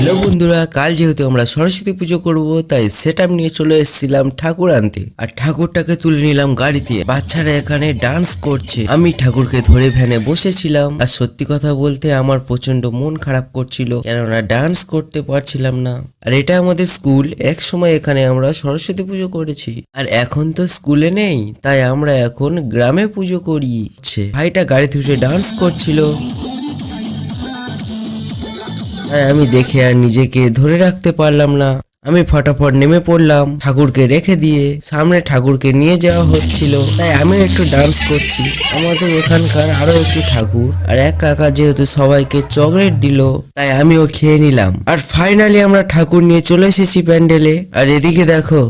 Hello বন্ধুরা, কাল যেহেতু আমরা সরস্বতী পুজো করব তাই সেটআপ নিয়ে চলে এসেছিলাম ঠাকুর আনতে। আর ঠাকুরটাকে তুলে নিলাম গাড়িতে। বাচ্চারা এখানে ডান্স করছে, আমি ঠাকুরকে ধরে ভ্যানে বসেছিলাম। আর সত্যি কথা বলতে আমার প্রচন্ড মন খারাপ করছিল, কেননা ডান্স করতে পারছিলাম না। আর এটা আমাদের স্কুল, এক সময় এখানে আমরা সরস্বতী পুজো করেছি। আর এখন তো স্কুলে নেই, তাই আমরা এখন গ্রামে পুজো করি। ভাইটা গাড়িতে উঠে ডান্স করছিল, তাই আমি দেখে আর নিজেকে ধরে রাখতে পারলাম না। আমি ফটাফট নেমে পড়লাম, ঠাকুরকে রেখে দিয়ে সামনে ঠাকুরকে নিয়ে যাওয়া হচ্ছিল, তাই আমি একটু ডান্স করছি। আমাদের এখানকার আরো একটি ঠাকুর আর এক কাকা যেহেতু সবাইকে চকলেট দিল, তাই আমিও খেয়ে নিলাম। আর ফাইনালি আমরা ঠাকুর নিয়ে চলে এসেছি প্যান্ডেলে। আর এদিকে দেখো,